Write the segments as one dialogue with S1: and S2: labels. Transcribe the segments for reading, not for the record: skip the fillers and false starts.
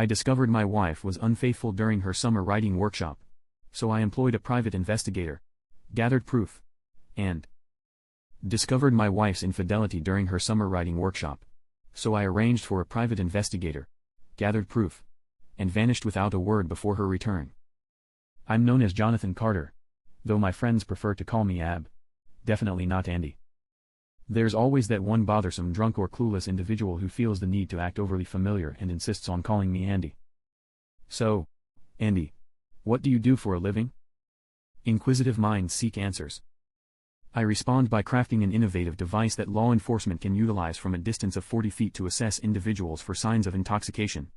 S1: I discovered my wife was unfaithful during her summer writing workshop, so I employed a private investigator, gathered proof, and discovered my wife's infidelity during her summer writing workshop, so I arranged for a private investigator, gathered proof, and vanished without a word before her return. I'm known as Jonathan Carter, though my friends prefer to call me Ab. Definitely not Andy. There's always that one bothersome drunk or clueless individual who feels the need to act overly familiar and insists on calling me Andy. So, Andy, what do you do for a living? Inquisitive minds seek answers. I respond by crafting an innovative device that law enforcement can utilize from a distance of 40 feet to assess individuals for signs of intoxication.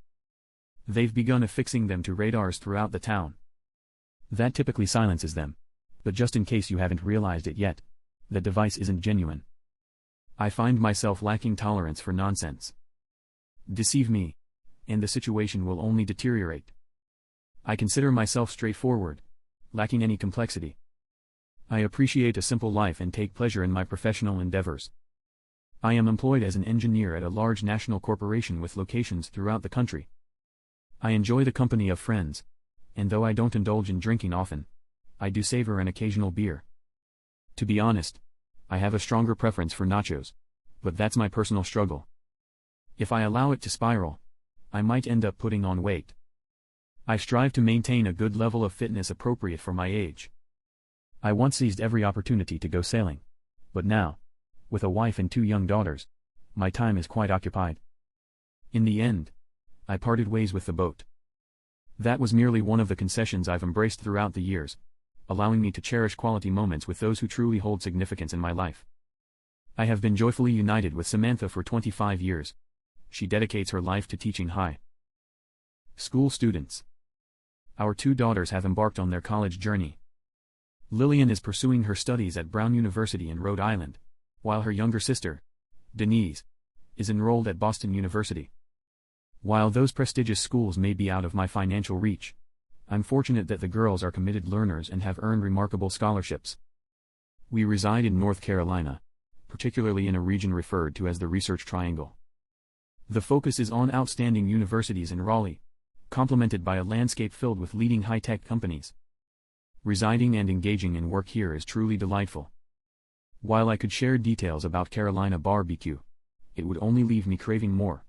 S1: They've begun affixing them to radars throughout the town. That typically silences them, but just in case you haven't realized it yet, the device isn't genuine. I find myself lacking tolerance for nonsense. Deceive me, and the situation will only deteriorate. I consider myself straightforward, lacking any complexity. I appreciate a simple life and take pleasure in my professional endeavors. I am employed as an engineer at a large national corporation with locations throughout the country. I enjoy the company of friends, and though I don't indulge in drinking often, I do savor an occasional beer. To be honest, I have a stronger preference for nachos, but that's my personal struggle. If I allow it to spiral, I might end up putting on weight. I strive to maintain a good level of fitness appropriate for my age. I once seized every opportunity to go sailing, but now, with a wife and 2 young daughters, my time is quite occupied. In the end, I parted ways with the boat. That was merely one of the concessions I've embraced throughout the years, allowing me to cherish quality moments with those who truly hold significance in my life. I have been joyfully united with Samantha for 25 years. She dedicates her life to teaching high school students. Our 2 daughters have embarked on their college journey. Lillian is pursuing her studies at Brown University in Rhode Island, while her younger sister, Denise, is enrolled at Boston University. While those prestigious schools may be out of my financial reach, I'm fortunate that the girls are committed learners and have earned remarkable scholarships. We reside in North Carolina, particularly in a region referred to as the Research Triangle. The focus is on outstanding universities in Raleigh, complemented by a landscape filled with leading high-tech companies. Residing and engaging in work here is truly delightful. While I could share details about Carolina barbecue, it would only leave me craving more.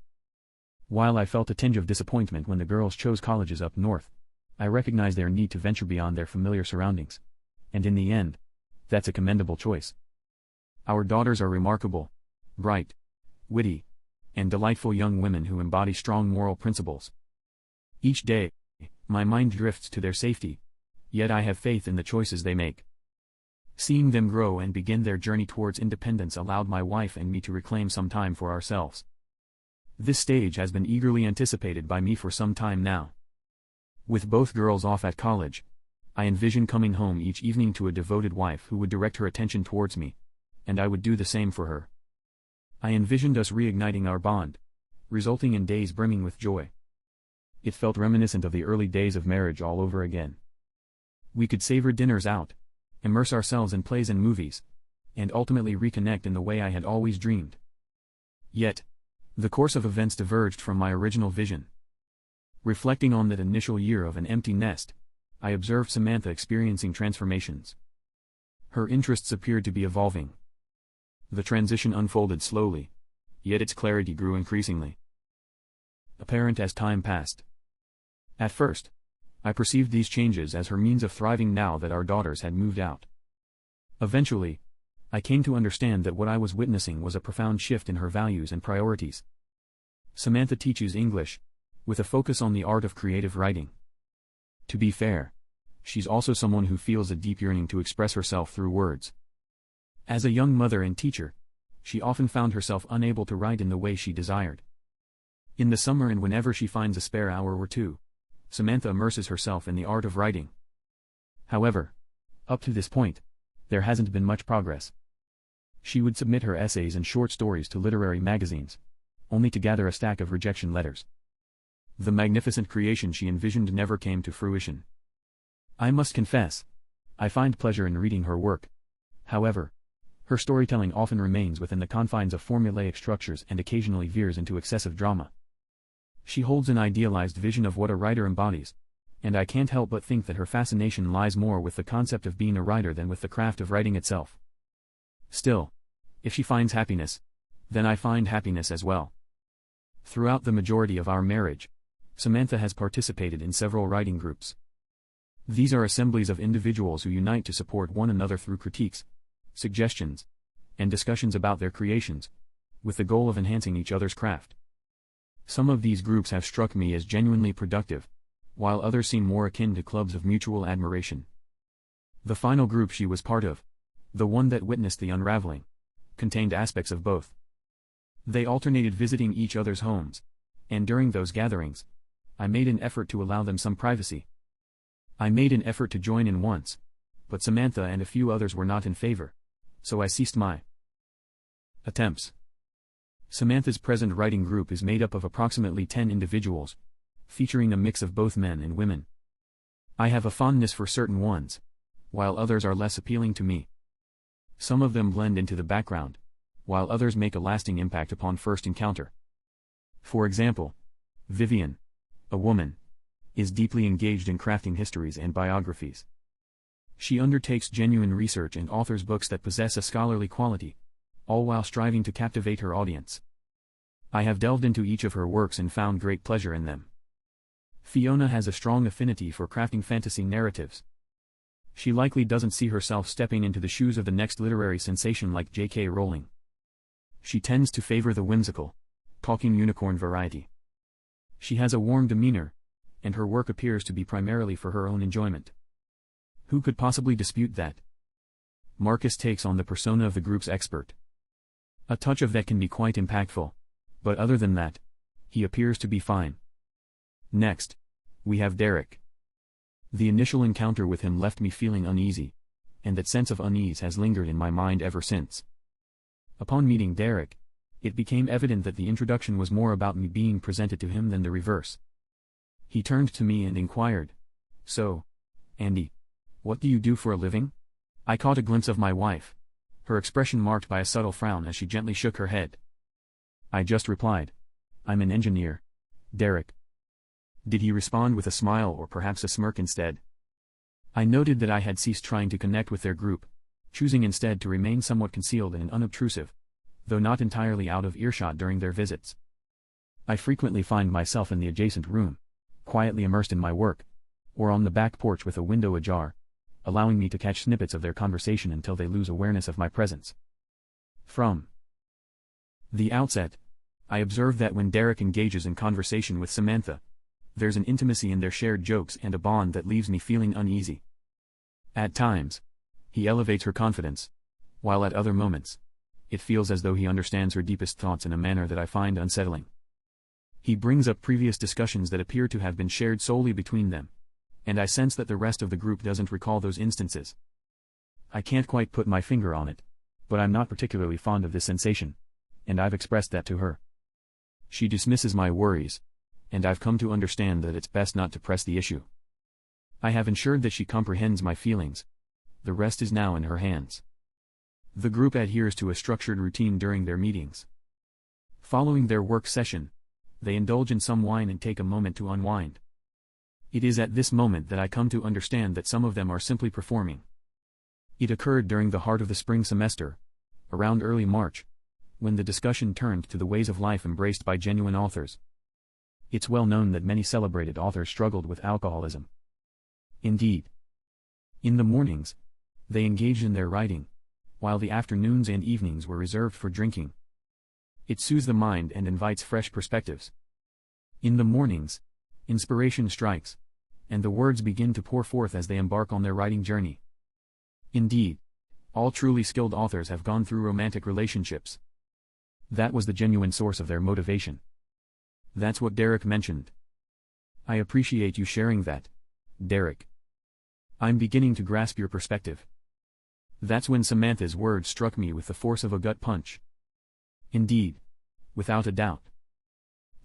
S1: While I felt a tinge of disappointment when the girls chose colleges up north, I recognize their need to venture beyond their familiar surroundings. And in the end, that's a commendable choice. Our daughters are remarkable, bright, witty, and delightful young women who embody strong moral principles. Each day, my mind drifts to their safety, yet I have faith in the choices they make. Seeing them grow and begin their journey towards independence allowed my wife and me to reclaim some time for ourselves. This stage has been eagerly anticipated by me for some time now. With both girls off at college, I envision coming home each evening to a devoted wife who would direct her attention towards me, and I would do the same for her. I envisioned us reigniting our bond, resulting in days brimming with joy. It felt reminiscent of the early days of marriage all over again. We could savor dinners out, immerse ourselves in plays and movies, and ultimately reconnect in the way I had always dreamed. Yet, the course of events diverged from my original vision. Reflecting on that initial year of an empty nest, I observed Samantha experiencing transformations. Her interests appeared to be evolving. The transition unfolded slowly, yet its clarity grew increasingly apparent as time passed. At first, I perceived these changes as her means of thriving now that our daughters had moved out. Eventually, I came to understand that what I was witnessing was a profound shift in her values and priorities. Samantha teaches English, with a focus on the art of creative writing. To be fair, she's also someone who feels a deep yearning to express herself through words. As a young mother and teacher, she often found herself unable to write in the way she desired. In the summer and whenever she finds a spare hour or two, Samantha immerses herself in the art of writing. However, up to this point, there hasn't been much progress. She would submit her essays and short stories to literary magazines, only to gather a stack of rejection letters. The magnificent creation she envisioned never came to fruition. I must confess, I find pleasure in reading her work. However, her storytelling often remains within the confines of formulaic structures and occasionally veers into excessive drama. She holds an idealized vision of what a writer embodies, and I can't help but think that her fascination lies more with the concept of being a writer than with the craft of writing itself. Still, if she finds happiness, then I find happiness as well. Throughout the majority of our marriage, Samantha has participated in several writing groups. These are assemblies of individuals who unite to support one another through critiques, suggestions, and discussions about their creations, with the goal of enhancing each other's craft. Some of these groups have struck me as genuinely productive, while others seem more akin to clubs of mutual admiration. The final group she was part of, the one that witnessed the unraveling, contained aspects of both. They alternated visiting each other's homes, and during those gatherings, I made an effort to allow them some privacy. I made an effort to join in once, but Samantha and a few others were not in favor, so I ceased my attempts. Samantha's present writing group is made up of approximately 10 individuals, featuring a mix of both men and women. I have a fondness for certain ones, while others are less appealing to me. Some of them blend into the background, while others make a lasting impact upon first encounter. For example, Vivian, a woman, is deeply engaged in crafting histories and biographies. She undertakes genuine research and authors books that possess a scholarly quality, all while striving to captivate her audience. I have delved into each of her works and found great pleasure in them. Fiona has a strong affinity for crafting fantasy narratives. She likely doesn't see herself stepping into the shoes of the next literary sensation like J.K. Rowling. She tends to favor the whimsical, talking unicorn variety. She has a warm demeanor, and her work appears to be primarily for her own enjoyment. Who could possibly dispute that? Marcus takes on the persona of the group's expert. A touch of that can be quite impactful, but other than that, he appears to be fine. Next, we have Derek. The initial encounter with him left me feeling uneasy, and that sense of unease has lingered in my mind ever since. Upon meeting Derek, it became evident that the introduction was more about me being presented to him than the reverse. He turned to me and inquired, "So, Andy, what do you do for a living?" I caught a glimpse of my wife, her expression marked by a subtle frown as she gently shook her head. I just replied, "I'm an engineer, Derek." Did he respond with a smile or perhaps a smirk instead? I noted that I had ceased trying to connect with their group, choosing instead to remain somewhat concealed and unobtrusive, though not entirely out of earshot during their visits. I frequently find myself in the adjacent room, quietly immersed in my work, or on the back porch with a window ajar, allowing me to catch snippets of their conversation until they lose awareness of my presence. From the outset, I observed that when Derek engages in conversation with Samantha, there's an intimacy in their shared jokes and a bond that leaves me feeling uneasy. At times, he elevates her confidence, while at other moments, it feels as though he understands her deepest thoughts in a manner that I find unsettling. He brings up previous discussions that appear to have been shared solely between them, and I sense that the rest of the group doesn't recall those instances. I can't quite put my finger on it, but I'm not particularly fond of this sensation, and I've expressed that to her. She dismisses my worries, and I've come to understand that it's best not to press the issue. I have ensured that she comprehends my feelings. The rest is now in her hands. The group adheres to a structured routine during their meetings. Following their work session, they indulge in some wine and take a moment to unwind. It is at this moment that I come to understand that some of them are simply performing. It occurred during the heart of the spring semester, around early March, when the discussion turned to the ways of life embraced by genuine authors. It's well known that many celebrated authors struggled with alcoholism. Indeed, in the mornings, they engaged in their writing, while the afternoons and evenings were reserved for drinking. It soothes the mind and invites fresh perspectives. In the mornings, inspiration strikes, and the words begin to pour forth as they embark on their writing journey. Indeed, all truly skilled authors have gone through romantic relationships. That was the genuine source of their motivation. That's what Derek mentioned. I appreciate you sharing that, Derek. I'm beginning to grasp your perspective. That's when Samantha's words struck me with the force of a gut punch. Indeed, without a doubt.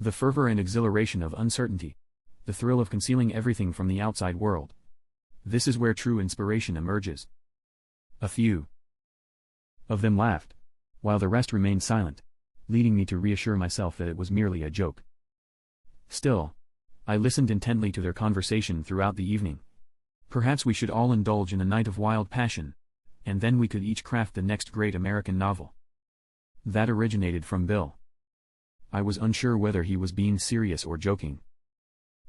S1: The fervor and exhilaration of uncertainty, the thrill of concealing everything from the outside world. This is where true inspiration emerges. A few of them laughed, while the rest remained silent, leading me to reassure myself that it was merely a joke. Still, I listened intently to their conversation throughout the evening. Perhaps we should all indulge in a night of wild passion, and then we could each craft the next great American novel. That originated from Bill. I was unsure whether he was being serious or joking.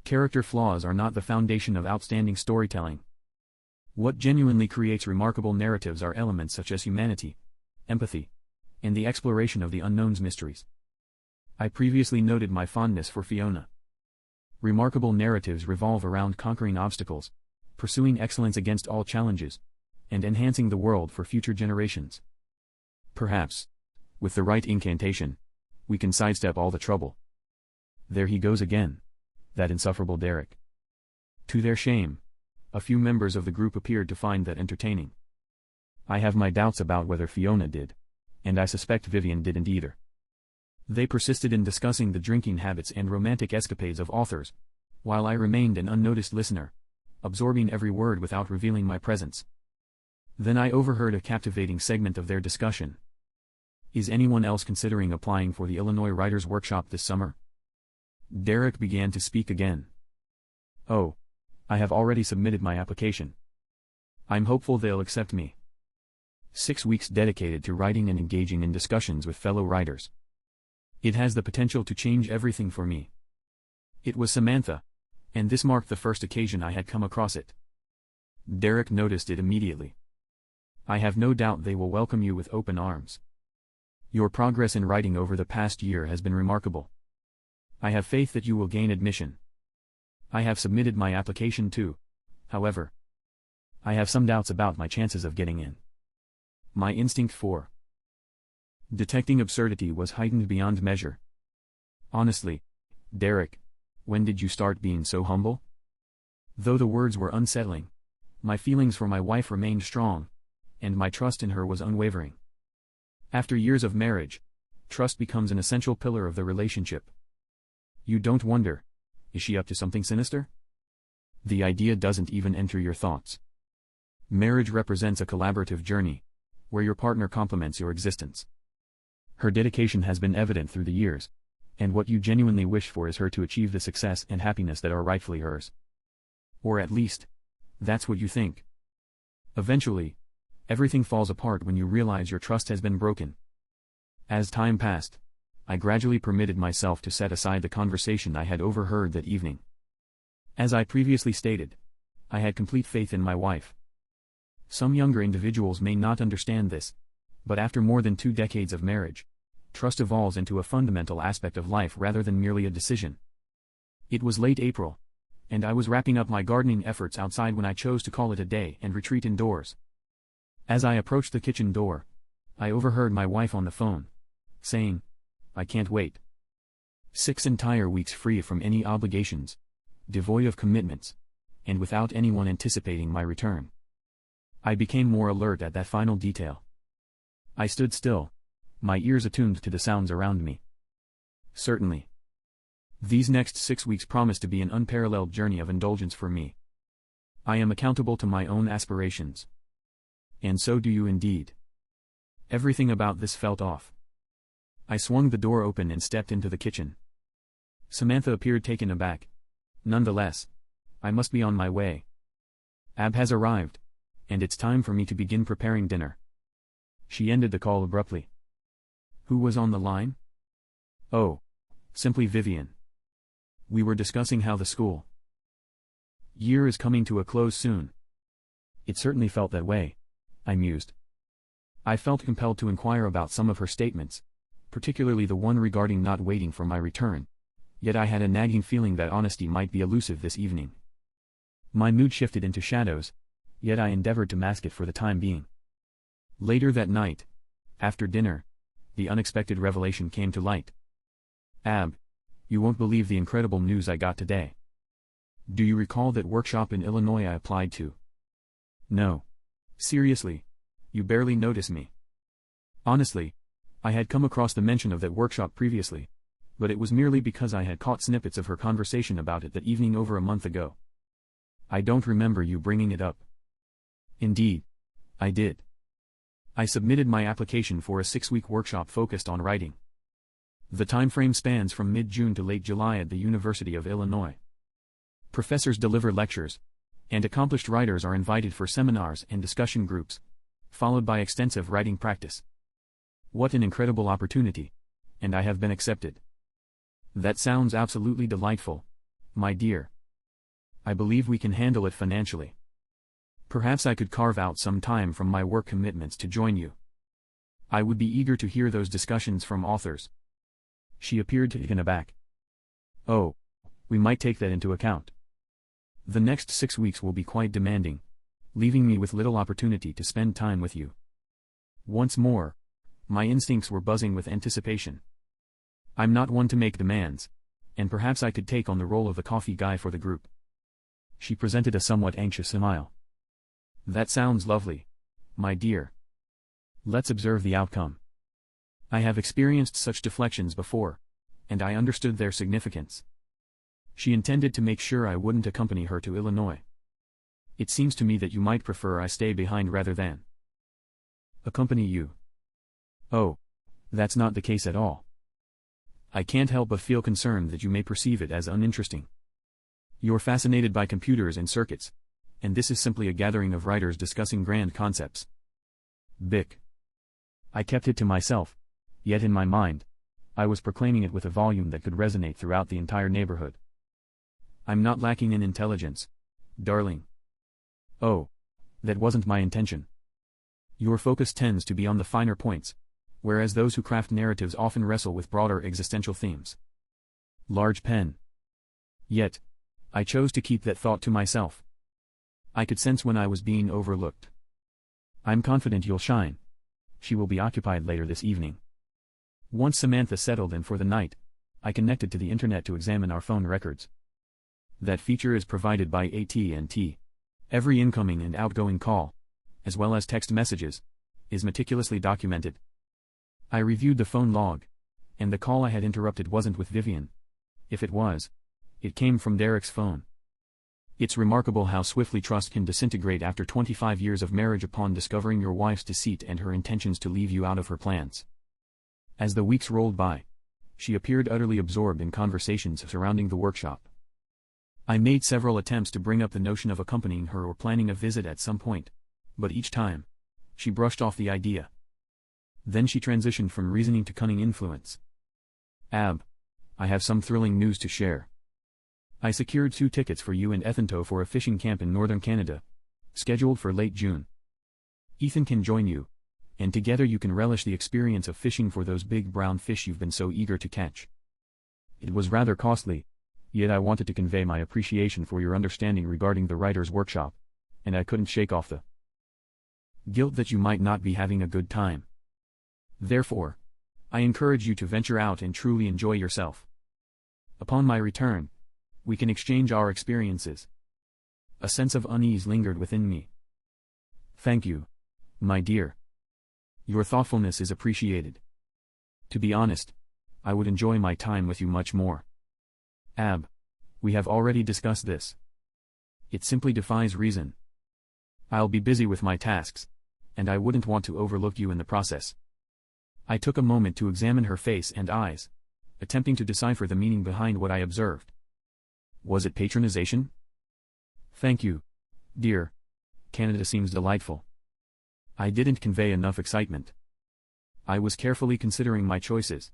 S1: Character flaws are not the foundation of outstanding storytelling. What genuinely creates remarkable narratives are elements such as humanity, empathy, and the exploration of the unknown's mysteries. I previously noted my fondness for Fiona. Remarkable narratives revolve around conquering obstacles, pursuing excellence against all challenges, and enhancing the world for future generations. Perhaps, with the right incantation, we can sidestep all the trouble. There he goes again, that insufferable Derek. To their shame, a few members of the group appeared to find that entertaining. I have my doubts about whether Fiona did, and I suspect Vivian didn't either. They persisted in discussing the drinking habits and romantic escapades of authors, while I remained an unnoticed listener, absorbing every word without revealing my presence. Then I overheard a captivating segment of their discussion. Is anyone else considering applying for the Illinois Writers' Workshop this summer? Derek began to speak again. Oh, I have already submitted my application. I'm hopeful they'll accept me. 6 weeks dedicated to writing and engaging in discussions with fellow writers. It has the potential to change everything for me. It was Samantha, and this marked the first occasion I had come across it. Derek noticed it immediately. I have no doubt they will welcome you with open arms. Your progress in writing over the past year has been remarkable. I have faith that you will gain admission. I have submitted my application too, however. I have some doubts about my chances of getting in. My instinct for detecting absurdity was heightened beyond measure. Honestly, Derek, when did you start being so humble? Though the words were unsettling, my feelings for my wife remained strong, and my trust in her was unwavering. After years of marriage, trust becomes an essential pillar of the relationship. You don't wonder, is she up to something sinister? The idea doesn't even enter your thoughts. Marriage represents a collaborative journey, where your partner complements your existence. Her dedication has been evident through the years, and what you genuinely wish for is her to achieve the success and happiness that are rightfully hers. Or at least, that's what you think. Eventually, everything falls apart when you realize your trust has been broken. As time passed, I gradually permitted myself to set aside the conversation I had overheard that evening. As I previously stated, I had complete faith in my wife. Some younger individuals may not understand this, but after more than 2 decades of marriage, trust evolves into a fundamental aspect of life rather than merely a decision. It was late April, and I was wrapping up my gardening efforts outside when I chose to call it a day and retreat indoors. As I approached the kitchen door, I overheard my wife on the phone, saying, "I can't wait." 6 entire weeks free from any obligations, devoid of commitments, and without anyone anticipating my return. I became more alert at that final detail. I stood still, my ears attuned to the sounds around me. Certainly. These next 6 weeks promise to be an unparalleled journey of indulgence for me. I am accountable to my own aspirations. And so do you indeed. Everything about this felt off. I swung the door open and stepped into the kitchen. Samantha appeared taken aback. Nonetheless, I must be on my way. Ab has arrived, and it's time for me to begin preparing dinner. She ended the call abruptly. Who was on the line? Oh, simply Vivian. We were discussing how the school year is coming to a close soon. It certainly felt that way, I mused. I felt compelled to inquire about some of her statements, particularly the one regarding not waiting for my return, yet I had a nagging feeling that honesty might be elusive this evening. My mood shifted into shadows, yet I endeavored to mask it for the time being. Later that night, after dinner, the unexpected revelation came to light. Ab, you won't believe the incredible news I got today. Do you recall that workshop in Illinois I applied to? No. Seriously, you barely notice me. Honestly, I had come across the mention of that workshop previously, but it was merely because I had caught snippets of her conversation about it that evening over a month ago. I don't remember you bringing it up. Indeed, I did. I submitted my application for a 6-week workshop focused on writing. The time frame spans from mid-June to late July at the University of Illinois. Professors deliver lectures, and accomplished writers are invited for seminars and discussion groups, followed by extensive writing practice. What an incredible opportunity, and I have been accepted. That sounds absolutely delightful, my dear. I believe we can handle it financially. Perhaps I could carve out some time from my work commitments to join you. I would be eager to hear those discussions from authors. She appeared taken aback. Oh, we might take that into account. The next 6 weeks will be quite demanding, leaving me with little opportunity to spend time with you. Once more, my instincts were buzzing with anticipation. I'm not one to make demands, and perhaps I could take on the role of the coffee guy for the group. She presented a somewhat anxious smile. That sounds lovely, my dear. Let's observe the outcome. I have experienced such deflections before, and I understood their significance. She intended to make sure I wouldn't accompany her to Illinois. It seems to me that you might prefer I stay behind rather than accompany you. Oh, that's not the case at all. I can't help but feel concerned that you may perceive it as uninteresting. You're fascinated by computers and circuits, and this is simply a gathering of writers discussing grand concepts. Bic. I kept it to myself, yet in my mind, I was proclaiming it with a volume that could resonate throughout the entire neighborhood. I'm not lacking in intelligence, darling. Oh, that wasn't my intention. Your focus tends to be on the finer points, whereas those who craft narratives often wrestle with broader existential themes. Large pen. Yet, I chose to keep that thought to myself. I could sense when I was being overlooked. I'm confident you'll shine. She will be occupied later this evening. Once Samantha settled in for the night, I connected to the internet to examine our phone records. That feature is provided by AT&T. Every incoming and outgoing call, as well as text messages, is meticulously documented. I reviewed the phone log, and the call I had interrupted wasn't with Vivian. If it was, it came from Derek's phone. It's remarkable how swiftly trust can disintegrate after 25 years of marriage upon discovering your wife's deceit and her intentions to leave you out of her plans. As the weeks rolled by, she appeared utterly absorbed in conversations surrounding the workshop. I made several attempts to bring up the notion of accompanying her or planning a visit at some point, but each time, she brushed off the idea. Then she transitioned from reasoning to cunning influence. Ab, I have some thrilling news to share. I secured 2 tickets for you and Ethanto for a fishing camp in northern Canada, scheduled for late June. Ethan can join you, and together you can relish the experience of fishing for those big brown fish you've been so eager to catch. It was rather costly, yet I wanted to convey my appreciation for your understanding regarding the writer's workshop, and I couldn't shake off the guilt that you might not be having a good time. Therefore, I encourage you to venture out and truly enjoy yourself. Upon my return, we can exchange our experiences. A sense of unease lingered within me. Thank you, my dear. Your thoughtfulness is appreciated. To be honest, I would enjoy my time with you much more. Ab, we have already discussed this. It simply defies reason. I'll be busy with my tasks, and I wouldn't want to overlook you in the process. I took a moment to examine her face and eyes, attempting to decipher the meaning behind what I observed. Was it patronization? Thank you, dear. Canada seems delightful. I didn't convey enough excitement. I was carefully considering my choices.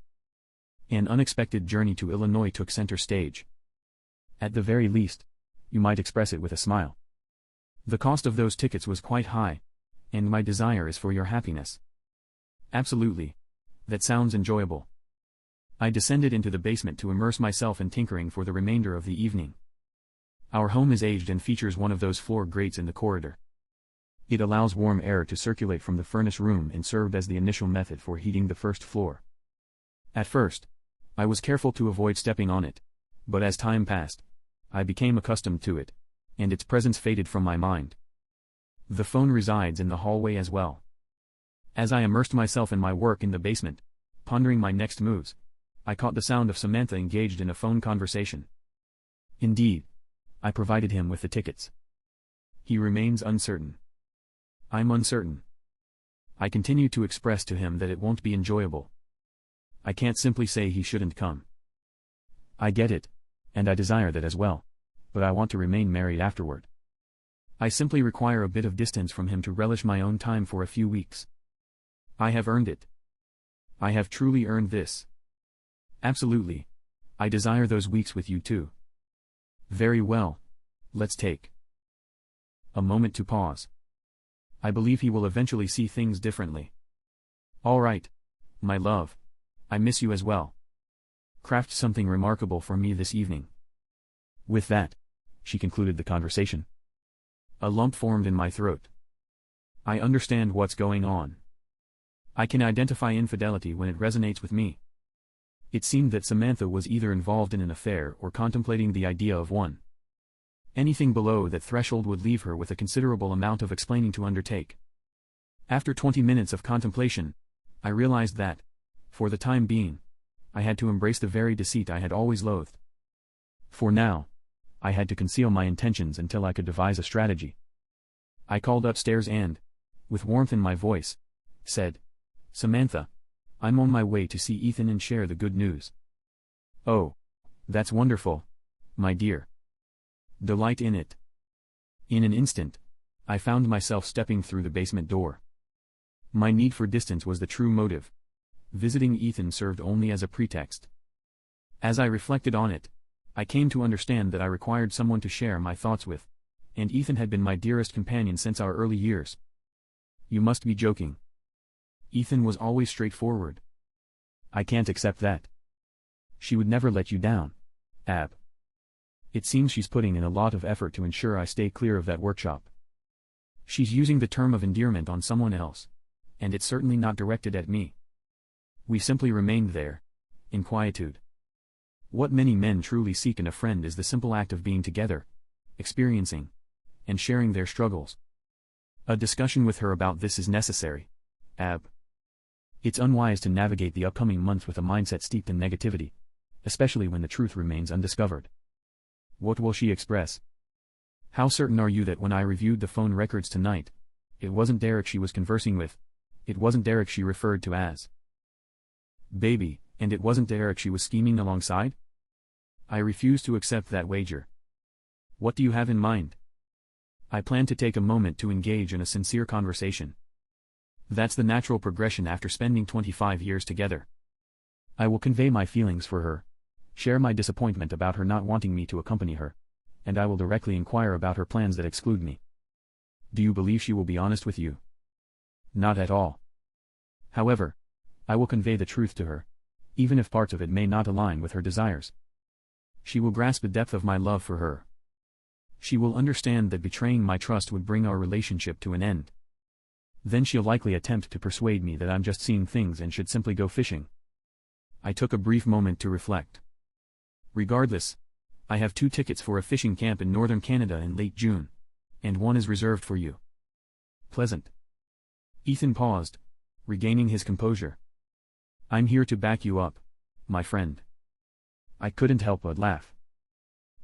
S1: An unexpected journey to Illinois took center stage. At the very least, you might express it with a smile. The cost of those tickets was quite high, and my desire is for your happiness. Absolutely. That sounds enjoyable. I descended into the basement to immerse myself in tinkering for the remainder of the evening. Our home is aged and features one of those floor grates in the corridor. It allows warm air to circulate from the furnace room and served as the initial method for heating the first floor. At first, I was careful to avoid stepping on it, but as time passed, I became accustomed to it, and its presence faded from my mind. The phone resides in the hallway as well. As I immersed myself in my work in the basement, pondering my next moves, I caught the sound of Samantha engaged in a phone conversation. Indeed, I provided him with the tickets. He remains uncertain. I'm uncertain. I continue to express to him that it won't be enjoyable. I can't simply say he shouldn't come. I get it, and I desire that as well, but I want to remain married afterward. I simply require a bit of distance from him to relish my own time for a few weeks. I have earned it. I have truly earned this. Absolutely. I desire those weeks with you too. Very well. Let's take a moment to pause. I believe he will eventually see things differently. All right, my love. I miss you as well. Craft something remarkable for me this evening. With that, she concluded the conversation. A lump formed in my throat. I understand what's going on. I can identify infidelity when it resonates with me. It seemed that Samantha was either involved in an affair or contemplating the idea of one. Anything below that threshold would leave her with a considerable amount of explaining to undertake. After 20 minutes of contemplation, I realized that, for the time being, I had to embrace the very deceit I had always loathed. For now, I had to conceal my intentions until I could devise a strategy. I called upstairs and, with warmth in my voice, said, "Samantha, I'm on my way to see Ethan and share the good news." "Oh, that's wonderful, my dear. Delight in it." In an instant, I found myself stepping through the basement door. My need for distance was the true motive. Visiting Ethan served only as a pretext. As I reflected on it, I came to understand that I required someone to share my thoughts with, and Ethan had been my dearest companion since our early years. You must be joking. Ethan was always straightforward. I can't accept that. She would never let you down, Ab. It seems she's putting in a lot of effort to ensure I stay clear of that workshop. She's using the term of endearment on someone else, and it's certainly not directed at me. We simply remained there, in quietude. What many men truly seek in a friend is the simple act of being together, experiencing, and sharing their struggles. A discussion with her about this is necessary, Ab. It's unwise to navigate the upcoming months with a mindset steeped in negativity, especially when the truth remains undiscovered. What will she express? How certain are you that when I reviewed the phone records tonight, it wasn't Derek she was conversing with, it wasn't Derek she referred to as baby, and it wasn't Derek she was scheming alongside? I refuse to accept that wager. What do you have in mind? I plan to take a moment to engage in a sincere conversation. That's the natural progression after spending 25 years together. I will convey my feelings for her, share my disappointment about her not wanting me to accompany her, and I will directly inquire about her plans that exclude me. Do you believe she will be honest with you? Not at all. However, I will convey the truth to her, even if parts of it may not align with her desires. She will grasp the depth of my love for her. She will understand that betraying my trust would bring our relationship to an end. Then she'll likely attempt to persuade me that I'm just seeing things and should simply go fishing. I took a brief moment to reflect. Regardless, I have 2 tickets for a fishing camp in northern Canada in late June, and one is reserved for you. Pleasant. Ethan paused, regaining his composure. I'm here to back you up, my friend. I couldn't help but laugh.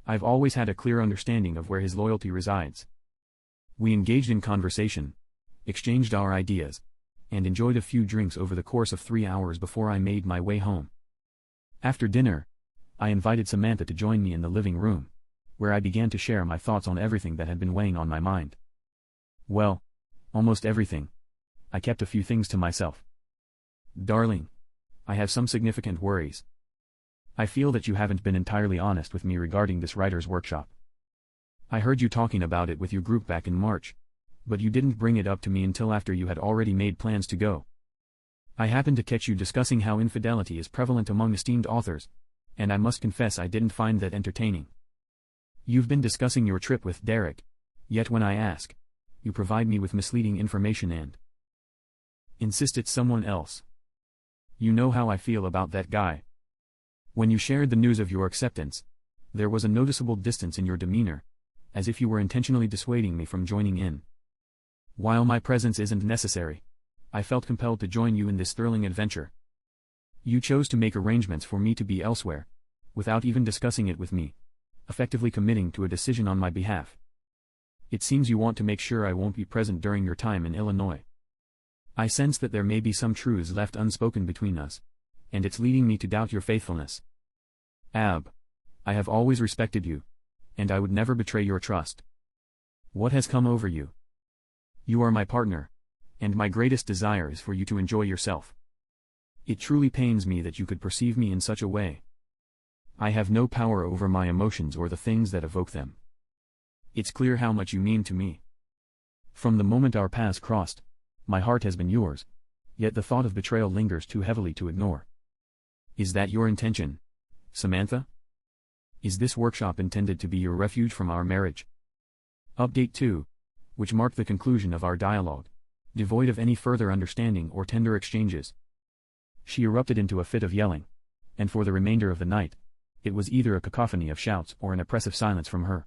S1: I've always had a clear understanding of where his loyalty resides. We engaged in conversation, exchanged our ideas, and enjoyed a few drinks over the course of 3 hours before I made my way home. After dinner, I invited Samantha to join me in the living room, where I began to share my thoughts on everything that had been weighing on my mind. Well, almost everything. I kept a few things to myself. Darling, I have some significant worries. I feel that you haven't been entirely honest with me regarding this writer's workshop. I heard you talking about it with your group back in March, but you didn't bring it up to me until after you had already made plans to go. I happened to catch you discussing how infidelity is prevalent among esteemed authors, and I must confess I didn't find that entertaining. You've been discussing your trip with Derek, yet when I ask, you provide me with misleading information and insist it's someone else. You know how I feel about that guy. When you shared the news of your acceptance, there was a noticeable distance in your demeanor, as if you were intentionally dissuading me from joining in. While my presence isn't necessary, I felt compelled to join you in this thrilling adventure. You chose to make arrangements for me to be elsewhere, without even discussing it with me, effectively committing to a decision on my behalf. It seems you want to make sure I won't be present during your time in Illinois. I sense that there may be some truths left unspoken between us, and it's leading me to doubt your faithfulness. Ab. I have always respected you, and I would never betray your trust. What has come over you? You are my partner, and my greatest desire is for you to enjoy yourself. It truly pains me that you could perceive me in such a way. I have no power over my emotions or the things that evoke them. It's clear how much you mean to me. From the moment our paths crossed, my heart has been yours, yet the thought of betrayal lingers too heavily to ignore. Is that your intention, Samantha? Is this workshop intended to be your refuge from our marriage? Update 2, which marked the conclusion of our dialogue, devoid of any further understanding or tender exchanges. She erupted into a fit of yelling, and for the remainder of the night, it was either a cacophony of shouts or an oppressive silence from her.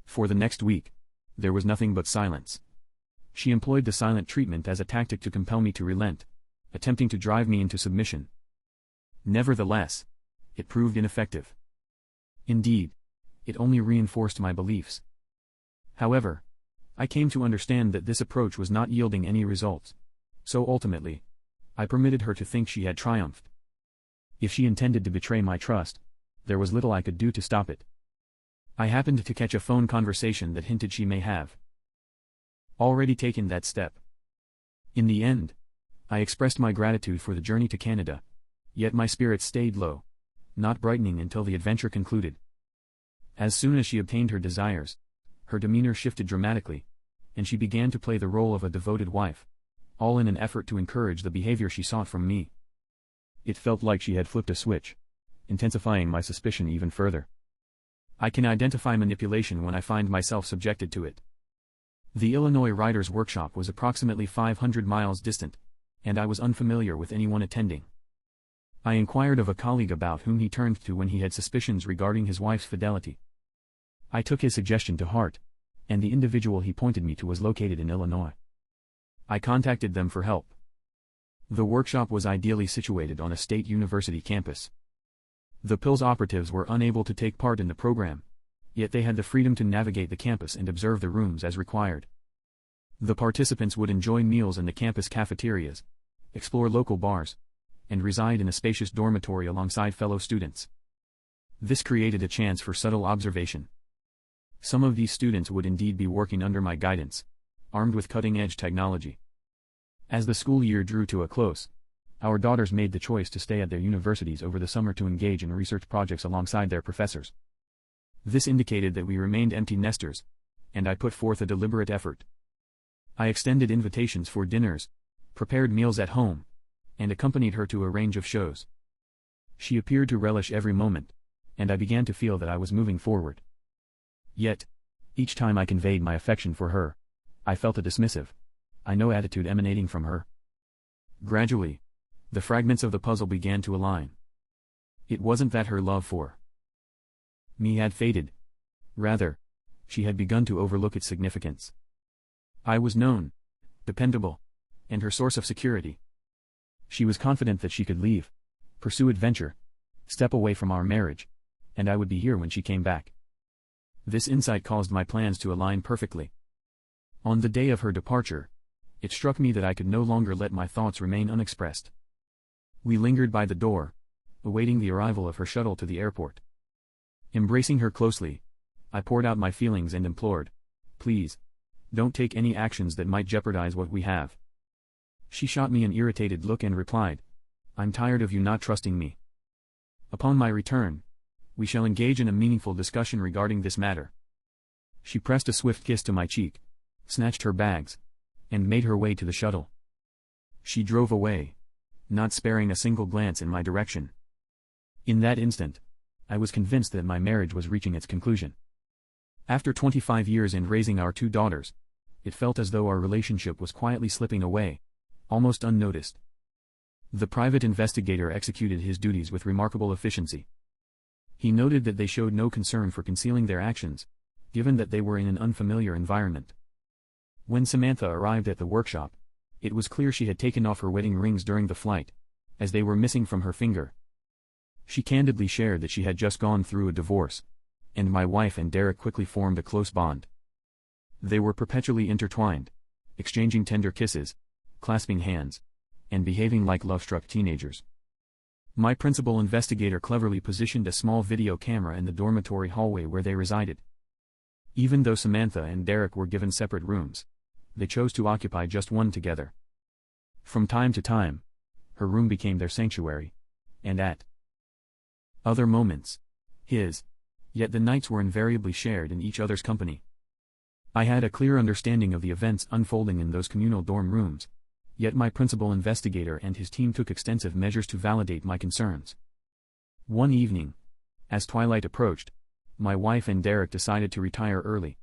S1: For the next week, there was nothing but silence. She employed the silent treatment as a tactic to compel me to relent, attempting to drive me into submission. Nevertheless, it proved ineffective. Indeed, it only reinforced my beliefs. However, I came to understand that this approach was not yielding any results, so ultimately, I permitted her to think she had triumphed. If she intended to betray my trust, there was little I could do to stop it. I happened to catch a phone conversation that hinted she may have already taken that step. In the end, I expressed my gratitude for the journey to Canada, yet my spirits stayed low, not brightening until the adventure concluded. As soon as she obtained her desires, her demeanor shifted dramatically, and she began to play the role of a devoted wife, all in an effort to encourage the behavior she sought from me. It felt like she had flipped a switch, intensifying my suspicion even further. I can identify manipulation when I find myself subjected to it. The Illinois Writers' Workshop was approximately 500 miles distant, and I was unfamiliar with anyone attending. I inquired of a colleague about whom he turned to when he had suspicions regarding his wife's fidelity. I took his suggestion to heart, and the individual he pointed me to was located in Illinois. I contacted them for help. The workshop was ideally situated on a state university campus. The PILS operatives were unable to take part in the program, yet they had the freedom to navigate the campus and observe the rooms as required. The participants would enjoy meals in the campus cafeterias, explore local bars, and reside in a spacious dormitory alongside fellow students. This created a chance for subtle observation. Some of these students would indeed be working under my guidance, armed with cutting-edge technology. As the school year drew to a close, our daughters made the choice to stay at their universities over the summer to engage in research projects alongside their professors. This indicated that we remained empty nesters, and I put forth a deliberate effort. I extended invitations for dinners, prepared meals at home, and accompanied her to a range of shows. She appeared to relish every moment, and I began to feel that I was moving forward. Yet, each time I conveyed my affection for her, I felt a dismissive, I know attitude emanating from her. Gradually, the fragments of the puzzle began to align. It wasn't that her love for me had faded. Rather, she had begun to overlook its significance. I was known, dependable, and her source of security. She was confident that she could leave, pursue adventure, step away from our marriage, and I would be here when she came back. This insight caused my plans to align perfectly. On the day of her departure, it struck me that I could no longer let my thoughts remain unexpressed. We lingered by the door, awaiting the arrival of her shuttle to the airport. Embracing her closely, I poured out my feelings and implored, "Please, don't take any actions that might jeopardize what we have." She shot me an irritated look and replied, "I'm tired of you not trusting me. Upon my return, we shall engage in a meaningful discussion regarding this matter." She pressed a swift kiss to my cheek, snatched her bags, and made her way to the shuttle. She drove away, not sparing a single glance in my direction. In that instant, I was convinced that my marriage was reaching its conclusion. After 25 years and raising our 2 daughters, it felt as though our relationship was quietly slipping away, almost unnoticed. The private investigator executed his duties with remarkable efficiency. He noted that they showed no concern for concealing their actions, given that they were in an unfamiliar environment. When Samantha arrived at the workshop, it was clear she had taken off her wedding rings during the flight, as they were missing from her finger. She candidly shared that she had just gone through a divorce, and my wife and Derek quickly formed a close bond. They were perpetually intertwined, exchanging tender kisses, clasping hands, and behaving like love-struck teenagers. My principal investigator cleverly positioned a small video camera in the dormitory hallway where they resided. Even though Samantha and Derek were given separate rooms, they chose to occupy just one together. From time to time, her room became their sanctuary, and at other moments, his, yet the nights were invariably shared in each other's company. I had a clear understanding of the events unfolding in those communal dorm rooms, yet my principal investigator and his team took extensive measures to validate my concerns. One evening, as twilight approached, my wife and Derek decided to retire early.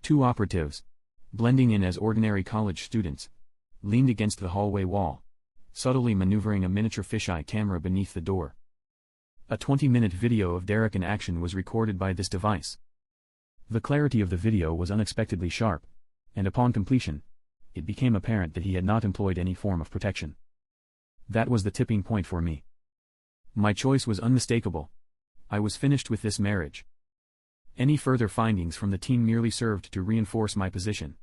S1: Two operatives, blending in as ordinary college students, leaned against the hallway wall, subtly maneuvering a miniature fisheye camera beneath the door. A 20-minute video of Derek in action was recorded by this device. The clarity of the video was unexpectedly sharp, and upon completion, it became apparent that he had not employed any form of protection. That was the tipping point for me. My choice was unmistakable. I was finished with this marriage. Any further findings from the team merely served to reinforce my position.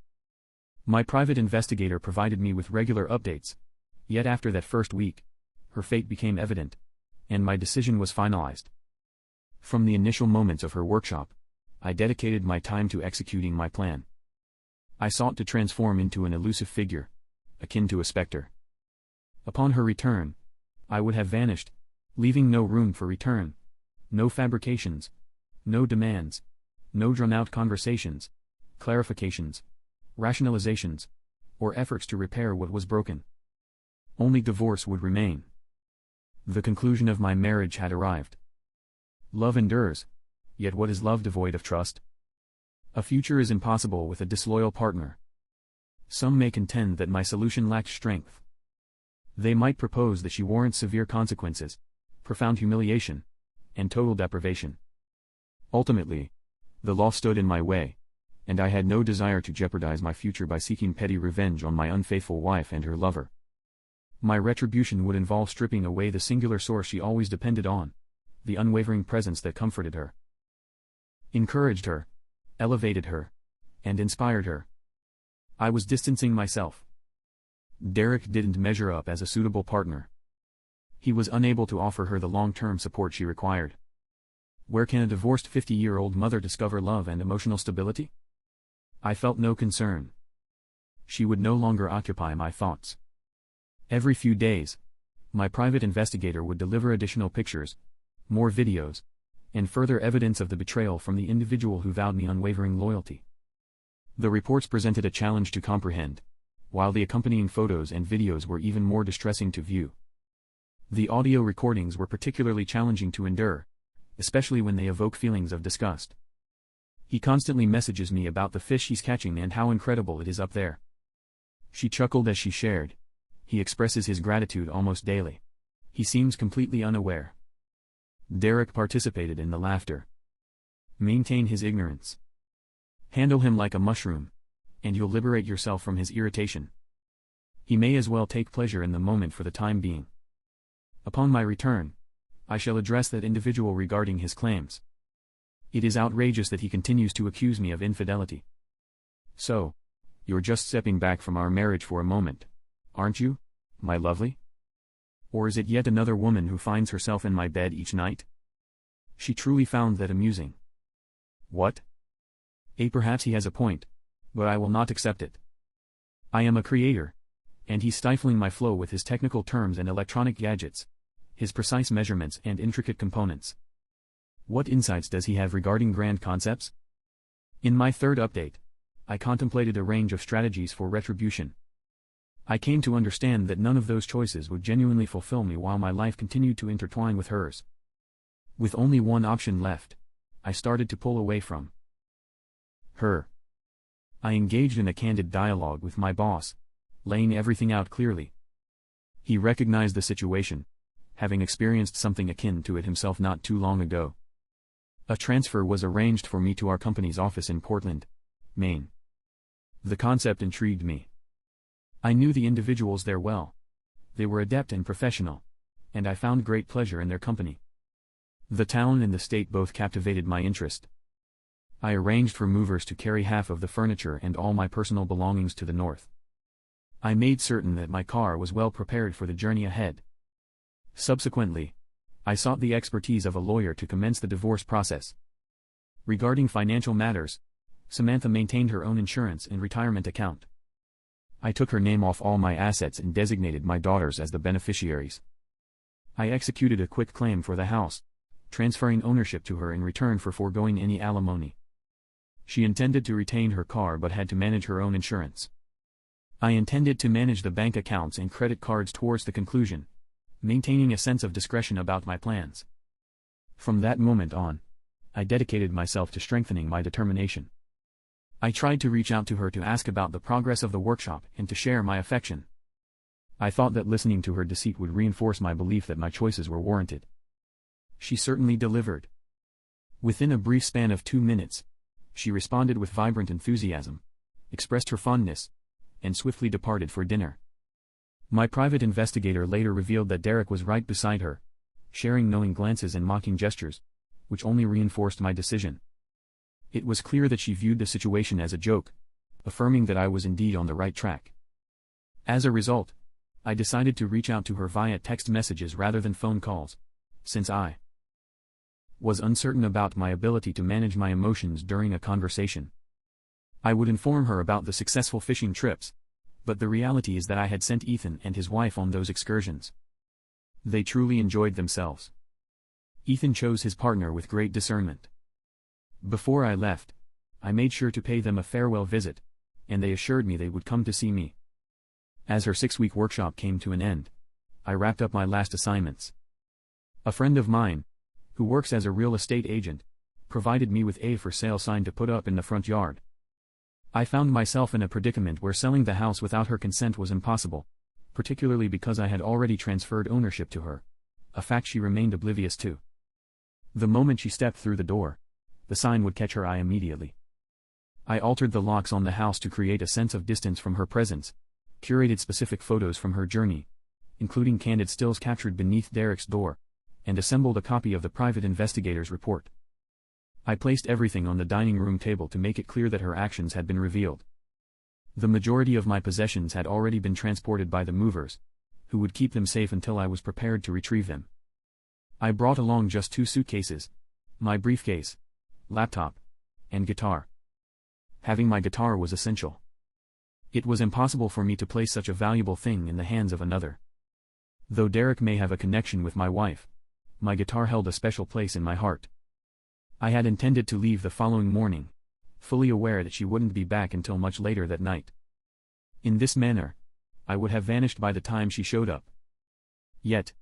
S1: My private investigator provided me with regular updates, yet after that first week, her fate became evident, and my decision was finalized. From the initial moments of her workshop, I dedicated my time to executing my plan. I sought to transform into an elusive figure, akin to a specter. Upon her return, I would have vanished, leaving no room for return, no fabrications, no demands, no drawn-out conversations, clarifications, rationalizations, or efforts to repair what was broken. Only divorce would remain. The conclusion of my marriage had arrived. Love endures, yet what is love devoid of trust? A future is impossible with a disloyal partner. Some may contend that my solution lacked strength. They might propose that she warrants severe consequences, profound humiliation, and total deprivation. Ultimately, the law stood in my way, and I had no desire to jeopardize my future by seeking petty revenge on my unfaithful wife and her lover. My retribution would involve stripping away the singular source she always depended on, the unwavering presence that comforted her, encouraged her, elevated her, and inspired her. I was distancing myself. Derek didn't measure up as a suitable partner. He was unable to offer her the long-term support she required. Where can a divorced 50-year-old mother discover love and emotional stability? I felt no concern. She would no longer occupy my thoughts. Every few days, my private investigator would deliver additional pictures, more videos, and further evidence of the betrayal from the individual who vowed me unwavering loyalty. The reports presented a challenge to comprehend, while the accompanying photos and videos were even more distressing to view. The audio recordings were particularly challenging to endure, especially when they evoke feelings of disgust. He constantly messages me about the fish he's catching and how incredible it is up there. She chuckled as she shared. He expresses his gratitude almost daily. He seems completely unaware. Derek participated in the laughter. Maintain his ignorance. Handle him like a mushroom, and you'll liberate yourself from his irritation. He may as well take pleasure in the moment for the time being. Upon my return, I shall address that individual regarding his claims. It is outrageous that he continues to accuse me of infidelity. So, you're just stepping back from our marriage for a moment, aren't you, my lovely? Or is it yet another woman who finds herself in my bed each night? She truly found that amusing. What? Perhaps he has a point, but I will not accept it. I am a creator, and he's stifling my flow with his technical terms and electronic gadgets, his precise measurements and intricate components. What insights does he have regarding grand concepts? In my third update, I contemplated a range of strategies for retribution. I came to understand that none of those choices would genuinely fulfill me while my life continued to intertwine with hers. With only one option left, I started to pull away from her. I engaged in a candid dialogue with my boss, laying everything out clearly. He recognized the situation, having experienced something akin to it himself not too long ago. A transfer was arranged for me to our company's office in Portland, Maine. The concept intrigued me. I knew the individuals there well. They were adept and professional, and I found great pleasure in their company. The town and the state both captivated my interest. I arranged for movers to carry half of the furniture and all my personal belongings to the north. I made certain that my car was well prepared for the journey ahead. Subsequently, I sought the expertise of a lawyer to commence the divorce process. Regarding financial matters, Samantha maintained her own insurance and retirement account. I took her name off all my assets and designated my daughters as the beneficiaries. I executed a quit claim for the house, transferring ownership to her in return for foregoing any alimony. She intended to retain her car but had to manage her own insurance. I intended to manage the bank accounts and credit cards towards the conclusion, maintaining a sense of discretion about my plans. From that moment on, I dedicated myself to strengthening my determination. I tried to reach out to her to ask about the progress of the workshop and to share my affection. I thought that listening to her deceit would reinforce my belief that my choices were warranted. She certainly delivered. Within a brief span of 2 minutes, she responded with vibrant enthusiasm, expressed her fondness, and swiftly departed for dinner. My private investigator later revealed that Derek was right beside her, sharing knowing glances and mocking gestures, which only reinforced my decision. It was clear that she viewed the situation as a joke, affirming that I was indeed on the right track. As a result, I decided to reach out to her via text messages rather than phone calls, since I was uncertain about my ability to manage my emotions during a conversation. I would inform her about the successful fishing trips, but the reality is that I had sent Ethan and his wife on those excursions. They truly enjoyed themselves. Ethan chose his partner with great discernment. Before I left, I made sure to pay them a farewell visit, and they assured me they would come to see me. As her 6-week workshop came to an end, I wrapped up my last assignments. A friend of mine, who works as a real estate agent, provided me with a for sale sign to put up in the front yard. I found myself in a predicament where selling the house without her consent was impossible, particularly because I had already transferred ownership to her, a fact she remained oblivious to. The moment she stepped through the door, the sign would catch her eye immediately. I altered the locks on the house to create a sense of distance from her presence, curated specific photos from her journey, including candid stills captured beneath Derek's door, and assembled a copy of the private investigator's report. I placed everything on the dining room table to make it clear that her actions had been revealed. The majority of my possessions had already been transported by the movers, who would keep them safe until I was prepared to retrieve them. I brought along just 2 suitcases, my briefcase, laptop, and guitar. Having my guitar was essential. It was impossible for me to place such a valuable thing in the hands of another. Though Derek may have a connection with my wife, my guitar held a special place in my heart. I had intended to leave the following morning, fully aware that she wouldn't be back until much later that night. In this manner, I would have vanished by the time she showed up. Yet,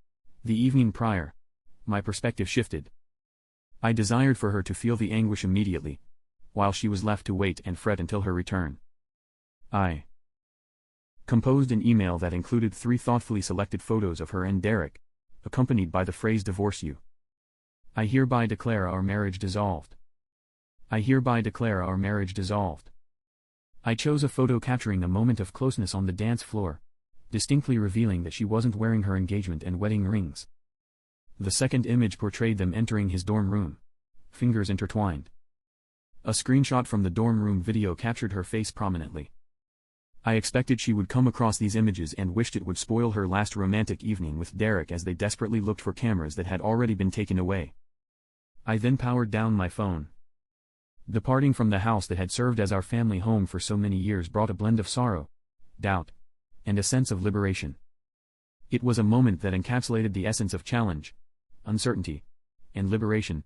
S1: the evening prior, my perspective shifted. I desired for her to feel the anguish immediately, while she was left to wait and fret until her return. I composed an email that included 3 thoughtfully selected photos of her and Derek, accompanied by the phrase "divorce you. I hereby declare our marriage dissolved. I hereby declare our marriage dissolved." I chose a photo capturing a moment of closeness on the dance floor, distinctly revealing that she wasn't wearing her engagement and wedding rings. The second image portrayed them entering his dorm room, fingers intertwined. A screenshot from the dorm room video captured her face prominently. I expected she would come across these images and wished it would spoil her last romantic evening with Derek as they desperately looked for cameras that had already been taken away. I then powered down my phone. Departing from the house that had served as our family home for so many years brought a blend of sorrow, doubt, and a sense of liberation. It was a moment that encapsulated the essence of challenge, uncertainty, and liberation,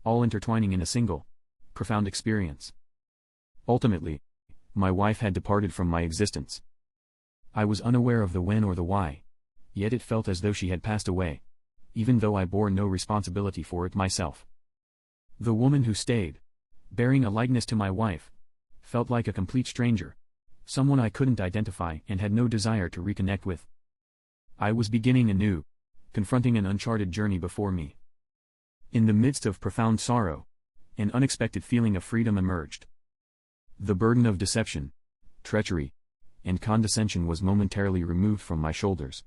S1: all intertwining in a single, profound experience. Ultimately, my wife had departed from my existence. I was unaware of the when or the why, yet it felt as though she had passed away, even though I bore no responsibility for it myself. The woman who stayed, bearing a likeness to my wife, felt like a complete stranger, someone I couldn't identify and had no desire to reconnect with. I was beginning anew, confronting an uncharted journey before me. In the midst of profound sorrow, an unexpected feeling of freedom emerged. The burden of deception, treachery, and condescension was momentarily removed from my shoulders.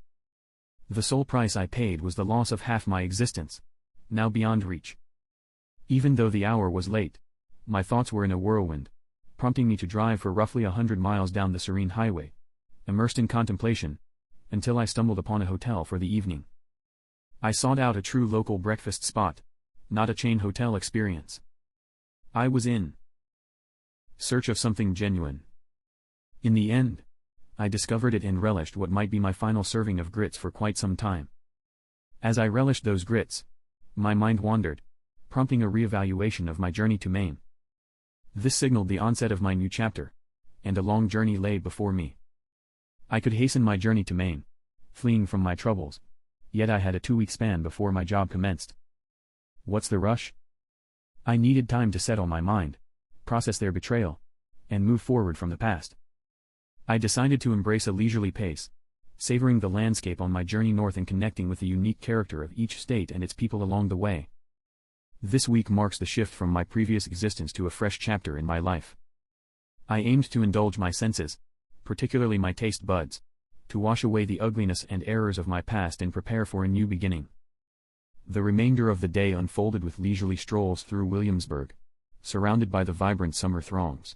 S1: The sole price I paid was the loss of half my existence, now beyond reach. Even though the hour was late, my thoughts were in a whirlwind, prompting me to drive for roughly 100 miles down the serene highway, immersed in contemplation, until I stumbled upon a hotel for the evening. I sought out a true local breakfast spot, not a chain hotel experience. I was in search of something genuine. In the end, I discovered it and relished what might be my final serving of grits for quite some time. As I relished those grits, my mind wandered, prompting a reevaluation of my journey to Maine. This signaled the onset of my new chapter, and a long journey lay before me. I could hasten my journey to Maine, fleeing from my troubles, yet I had a 2-week span before my job commenced. What's the rush? I needed time to settle my mind, process their betrayal, and move forward from the past. I decided to embrace a leisurely pace, savoring the landscape on my journey north and connecting with the unique character of each state and its people along the way. This week marks the shift from my previous existence to a fresh chapter in my life. I aimed to indulge my senses, particularly my taste buds, to wash away the ugliness and errors of my past and prepare for a new beginning. The remainder of the day unfolded with leisurely strolls through Williamsburg, surrounded by the vibrant summer throngs.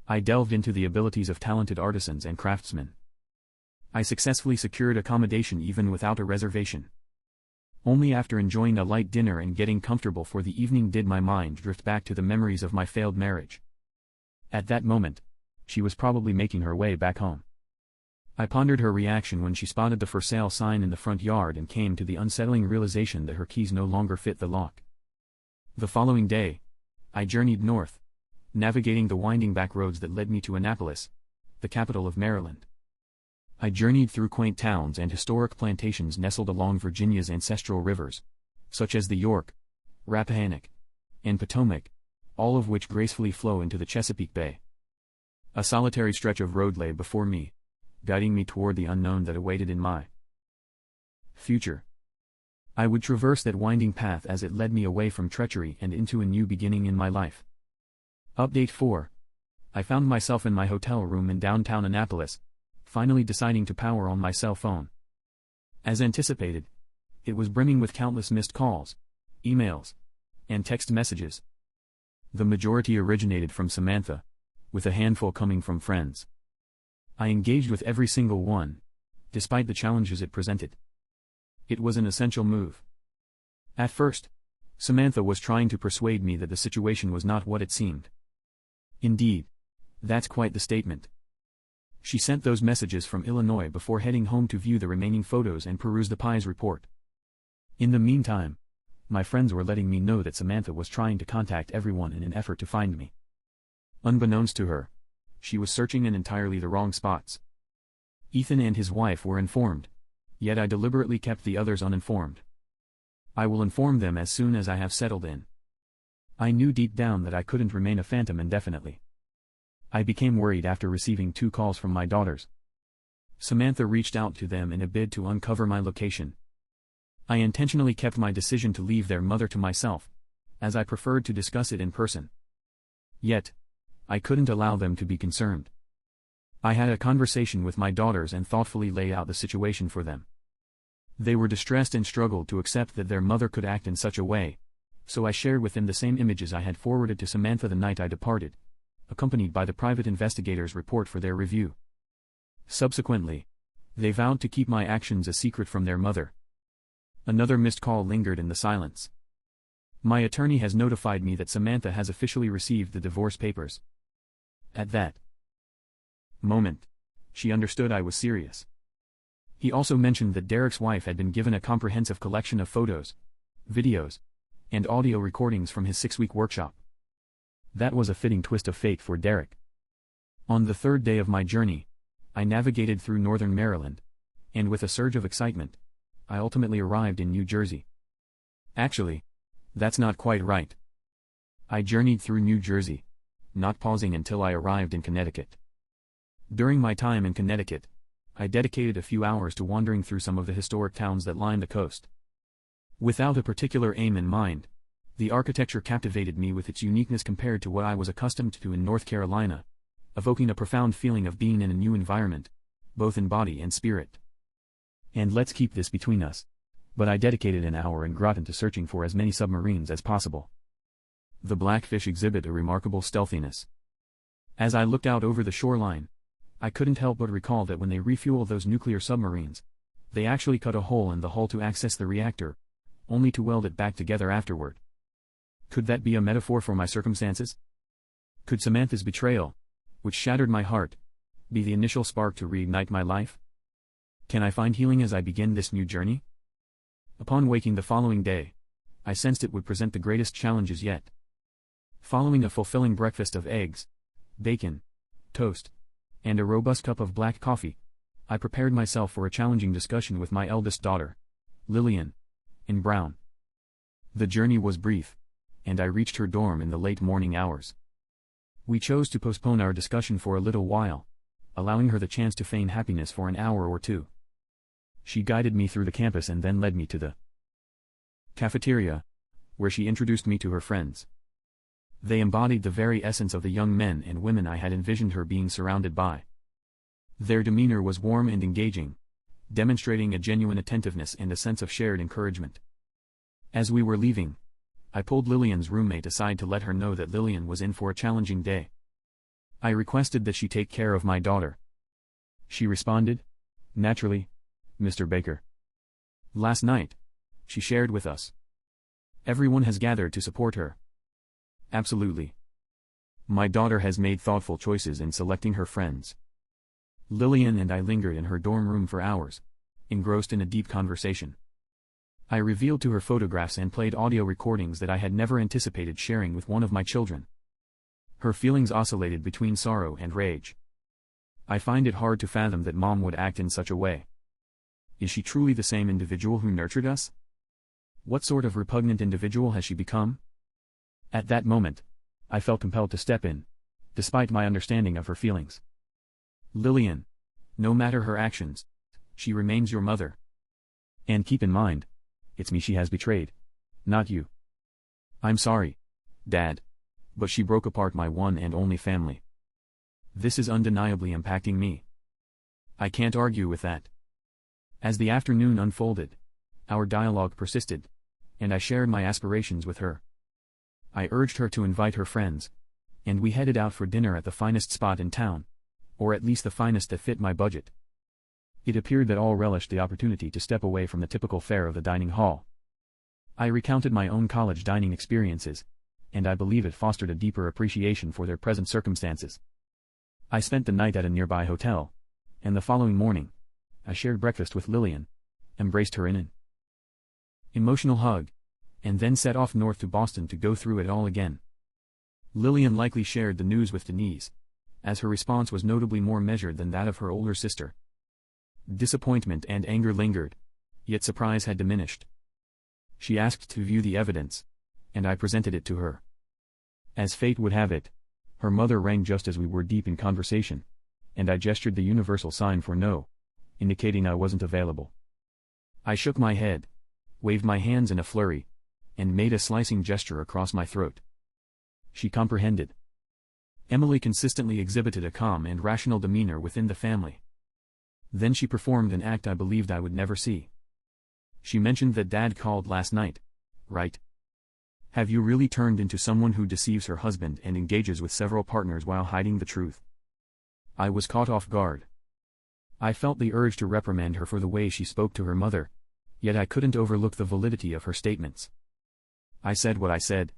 S1: I delved into the abilities of talented artisans and craftsmen. I successfully secured accommodation even without a reservation. Only after enjoying a light dinner and getting comfortable for the evening did my mind drift back to the memories of my failed marriage. At that moment, she was probably making her way back home. I pondered her reaction when she spotted the for sale sign in the front yard and came to the unsettling realization that her keys no longer fit the lock. The following day, I journeyed north, navigating the winding back roads that led me to Annapolis, the capital of Maryland. I journeyed through quaint towns and historic plantations nestled along Virginia's ancestral rivers, such as the York, Rappahannock, and Potomac, all of which gracefully flow into the Chesapeake Bay. A solitary stretch of road lay before me, guiding me toward the unknown that awaited in my future. I would traverse that winding path as it led me away from treachery and into a new beginning in my life. Update 4. I found myself in my hotel room in downtown Annapolis, finally deciding to power on my cell phone. As anticipated, it was brimming with countless missed calls, emails, and text messages. The majority originated from Samantha, with a handful coming from friends. I engaged with every single one, despite the challenges it presented. It was an essential move. At first, Samantha was trying to persuade me that the situation was not what it seemed. Indeed, that's quite the statement. She sent those messages from Illinois before heading home to view the remaining photos and peruse the PI's report. In the meantime, my friends were letting me know that Samantha was trying to contact everyone in an effort to find me. Unbeknownst to her, she was searching in entirely the wrong spots. Ethan and his wife were informed, yet I deliberately kept the others uninformed. I will inform them as soon as I have settled in. I knew deep down that I couldn't remain a phantom indefinitely. I became worried after receiving 2 calls from my daughters. Samantha reached out to them in a bid to uncover my location. I intentionally kept my decision to leave their mother to myself, as I preferred to discuss it in person. Yet, I couldn't allow them to be concerned. I had a conversation with my daughters and thoughtfully laid out the situation for them. They were distressed and struggled to accept that their mother could act in such a way, so I shared with them the same images I had forwarded to Samantha the night I departed, accompanied by the private investigator's report for their review. Subsequently, they vowed to keep my actions a secret from their mother. Another missed call lingered in the silence. My attorney has notified me that Samantha has officially received the divorce papers. At that moment, she understood I was serious. He also mentioned that Derek's wife had been given a comprehensive collection of photos, videos, and audio recordings from his 6-week workshop. That was a fitting twist of fate for Derek. On the 3rd day of my journey, I navigated through northern Maryland, and with a surge of excitement, I ultimately arrived in New Jersey. Actually, that's not quite right. I journeyed through New Jersey, not pausing until I arrived in Connecticut. During my time in Connecticut, I dedicated a few hours to wandering through some of the historic towns that line the coast. Without a particular aim in mind, the architecture captivated me with its uniqueness compared to what I was accustomed to in North Carolina, evoking a profound feeling of being in a new environment, both in body and spirit. And let's keep this between us, but I dedicated an hour in Groton to searching for as many submarines as possible. The blackfish exhibit a remarkable stealthiness. As I looked out over the shoreline, I couldn't help but recall that when they refuel those nuclear submarines, They actually cut a hole in the hull to access the reactor, only to weld it back together afterward. Could that be a metaphor for my circumstances? Could Samantha's betrayal, which shattered my heart, be the initial spark to reignite my life? Can I find healing as I begin this new journey? Upon waking the following day, I sensed it would present the greatest challenges yet. Following a fulfilling breakfast of eggs, bacon, toast, and a robust cup of black coffee, I prepared myself for a challenging discussion with my eldest daughter, Lillian, in Brown. The journey was brief, and I reached her dorm in the late morning hours. We chose to postpone our discussion for a little while, allowing her the chance to feign happiness for an hour or two. She guided me through the campus and then led me to the cafeteria, where she introduced me to her friends. They embodied the very essence of the young men and women I had envisioned her being surrounded by. Their demeanor was warm and engaging, demonstrating a genuine attentiveness and a sense of shared encouragement. As we were leaving, I pulled Lillian's roommate aside to let her know that Lillian was in for a challenging day. I requested that she take care of my daughter. She responded, "Naturally, Mr. Baker." Last night, she shared with us. Everyone has gathered to support her. Absolutely. My daughter has made thoughtful choices in selecting her friends. Lillian and I lingered in her dorm room for hours, engrossed in a deep conversation. I revealed to her photographs and played audio recordings that I had never anticipated sharing with one of my children. Her feelings oscillated between sorrow and rage. I find it hard to fathom that Mom would act in such a way. Is she truly the same individual who nurtured us? What sort of repugnant individual has she become? At that moment, I felt compelled to step in, despite my understanding of her feelings. Lillian, no matter her actions, she remains your mother. And keep in mind, it's me she has betrayed, not you. I'm sorry, Dad, but she broke apart my one and only family. This is undeniably impacting me. I can't argue with that. As the afternoon unfolded, our dialogue persisted, and I shared my aspirations with her. I urged her to invite her friends, and we headed out for dinner at the finest spot in town, or at least the finest that fit my budget. It appeared that all relished the opportunity to step away from the typical fare of the dining hall. I recounted my own college dining experiences, and I believe it fostered a deeper appreciation for their present circumstances. I spent the night at a nearby hotel, and the following morning, I shared breakfast with Lillian, embraced her in an emotional hug, and then set off north to Boston to go through it all again. Lillian likely shared the news with Denise, as her response was notably more measured than that of her older sister. Disappointment and anger lingered, yet surprise had diminished. She asked to view the evidence, and I presented it to her. As fate would have it, her mother rang just as we were deep in conversation, and I gestured the universal sign for no, indicating I wasn't available. I shook my head, waved my hands in a flurry, and made a slicing gesture across my throat. She comprehended. Emily consistently exhibited a calm and rational demeanor within the family. Then she performed an act I believed I would never see. She mentioned that Dad called last night, right? Have you really turned into someone who deceives her husband and engages with several partners while hiding the truth? I was caught off guard. I felt the urge to reprimand her for the way she spoke to her mother, yet I couldn't overlook the validity of her statements. I said what I said.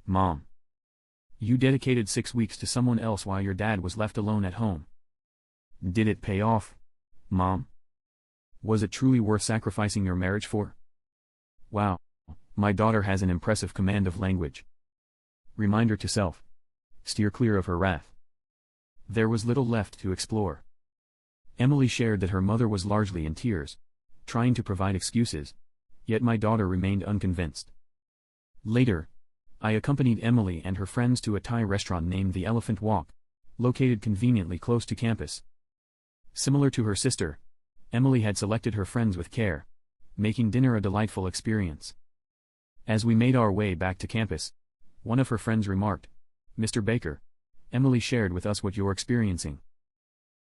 S1: Mom. You dedicated 6 weeks to someone else while your dad was left alone at home. Did it pay off, Mom? Was it truly worth sacrificing your marriage for? Wow, my daughter has an impressive command of language. Reminder to self. Steer clear of her wrath. There was little left to explore. Emily shared that her mother was largely in tears, trying to provide excuses, yet my daughter remained unconvinced. Later, I accompanied Emily and her friends to a Thai restaurant named the Elephant Walk, located conveniently close to campus. Similar to her sister, Emily had selected her friends with care, making dinner a delightful experience. As we made our way back to campus, one of her friends remarked, "Mr. Baker, Emily shared with us what you're experiencing.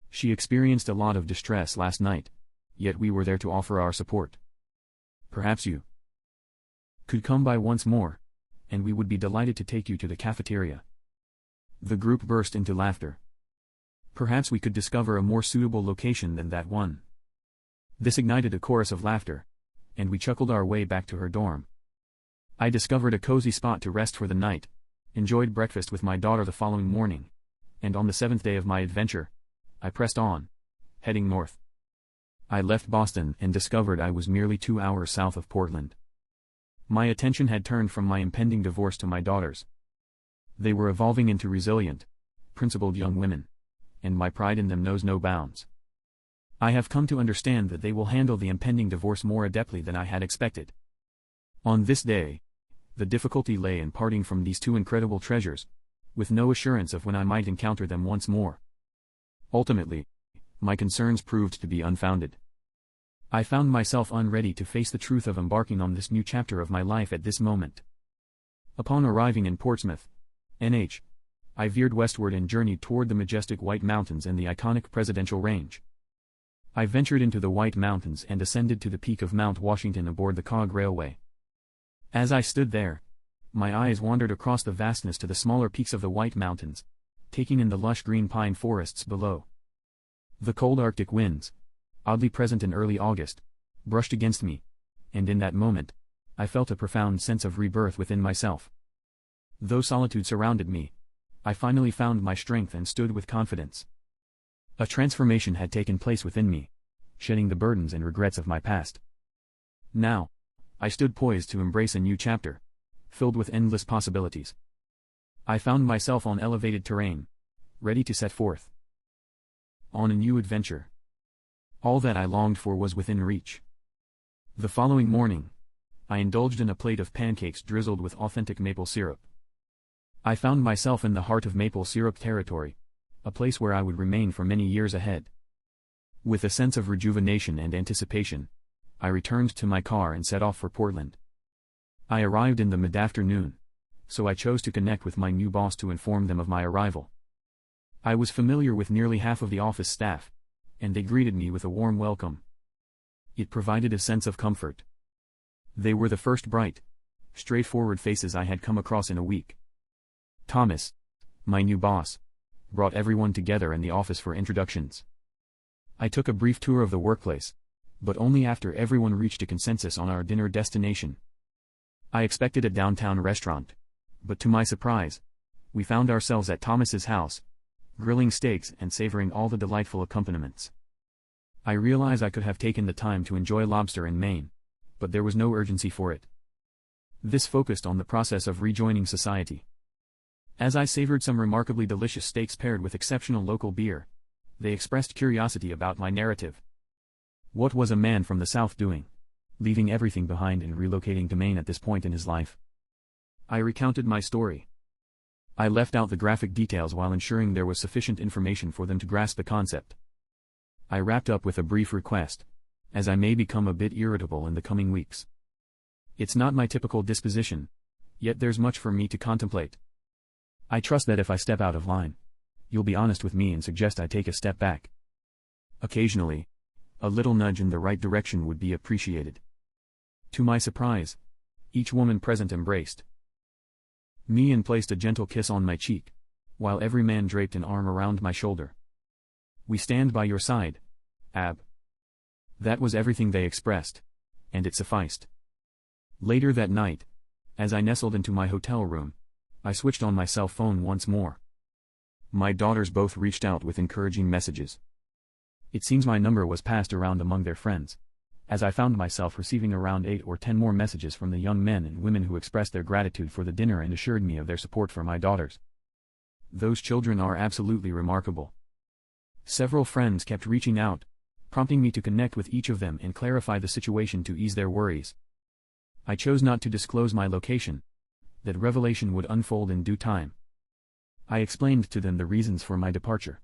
S1: She experienced a lot of distress last night, yet we were there to offer our support. Perhaps you could come by once more, and we would be delighted to take you to the cafeteria." The group burst into laughter. Perhaps we could discover a more suitable location than that one. This ignited a chorus of laughter, and we chuckled our way back to her dorm. I discovered a cozy spot to rest for the night, enjoyed breakfast with my daughter the following morning, and on the 7th day of my adventure, I pressed on, heading north. I left Boston and discovered I was merely 2 hours south of Portland. My attention had turned from my impending divorce to my daughters. They were evolving into resilient, principled young women, and my pride in them knows no bounds. I have come to understand that they will handle the impending divorce more adeptly than I had expected. On this day, the difficulty lay in parting from these two incredible treasures, with no assurance of when I might encounter them once more. Ultimately, my concerns proved to be unfounded. I found myself unready to face the truth of embarking on this new chapter of my life at this moment. Upon arriving in Portsmouth, NH, I veered westward and journeyed toward the majestic White Mountains and the iconic Presidential Range. I ventured into the White Mountains and ascended to the peak of Mount Washington aboard the cog railway. As I stood there, my eyes wandered across the vastness to the smaller peaks of the White Mountains, taking in the lush green pine forests below. The cold Arctic winds, oddly present in early August, brushed against me, and in that moment, I felt a profound sense of rebirth within myself. Though solitude surrounded me, I finally found my strength and stood with confidence. A transformation had taken place within me, shedding the burdens and regrets of my past. Now, I stood poised to embrace a new chapter, filled with endless possibilities. I found myself on elevated terrain, ready to set forth on a new adventure. All that I longed for was within reach. The following morning, I indulged in a plate of pancakes drizzled with authentic maple syrup. I found myself in the heart of maple syrup territory, a place where I would remain for many years ahead. With a sense of rejuvenation and anticipation, I returned to my car and set off for Portland. I arrived in the mid-afternoon, so I chose to connect with my new boss to inform them of my arrival. I was familiar with nearly half of the office staff, and they greeted me with a warm welcome. It provided a sense of comfort. They were the first bright, straightforward faces I had come across in a week. Thomas, my new boss, brought everyone together in the office for introductions. I took a brief tour of the workplace, but only after everyone reached a consensus on our dinner destination. I expected a downtown restaurant, but to my surprise, we found ourselves at Thomas's house, grilling steaks and savoring all the delightful accompaniments. I realize I could have taken the time to enjoy lobster in Maine, but there was no urgency for it. This focused on the process of rejoining society. As I savored some remarkably delicious steaks paired with exceptional local beer, they expressed curiosity about my narrative. What was a man from the South doing, leaving everything behind and relocating to Maine at this point in his life? I recounted my story. I left out the graphic details while ensuring there was sufficient information for them to grasp the concept. I wrapped up with a brief request, as I may become a bit irritable in the coming weeks. It's not my typical disposition, yet there's much for me to contemplate. I trust that if I step out of line, you'll be honest with me and suggest I take a step back. Occasionally, a little nudge in the right direction would be appreciated. To my surprise, each woman present embraced me and placed a gentle kiss on my cheek, while every man draped an arm around my shoulder. "We stand by your side, Ab." That was everything they expressed, and it sufficed. Later that night, as I nestled into my hotel room, I switched on my cell phone once more. My daughters both reached out with encouraging messages. It seems my number was passed around among their friends, as I found myself receiving around 8 or 10 more messages from the young men and women who expressed their gratitude for the dinner and assured me of their support for my daughters. Those children are absolutely remarkable. Several friends kept reaching out, prompting me to connect with each of them and clarify the situation to ease their worries. I chose not to disclose my location. That revelation would unfold in due time. I explained to them the reasons for my departure.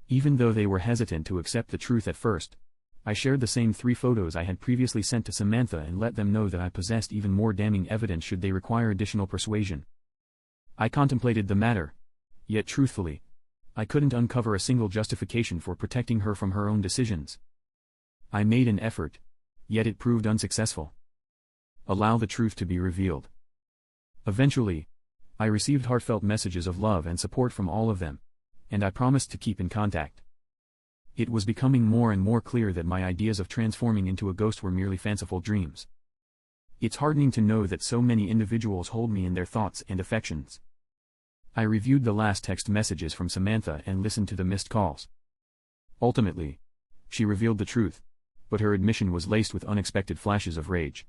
S1: Even though they were hesitant to accept the truth at first, I shared the same 3 photos I had previously sent to Samantha and let them know that I possessed even more damning evidence should they require additional persuasion. I contemplated the matter, yet truthfully, I couldn't uncover a single justification for protecting her from her own decisions. I made an effort, yet it proved unsuccessful. Allow the truth to be revealed. Eventually, I received heartfelt messages of love and support from all of them, and I promised to keep in contact. It was becoming more and more clear that my ideas of transforming into a ghost were merely fanciful dreams. It's heartening to know that so many individuals hold me in their thoughts and affections. I reviewed the last text messages from Samantha and listened to the missed calls. Ultimately, she revealed the truth, but her admission was laced with unexpected flashes of rage.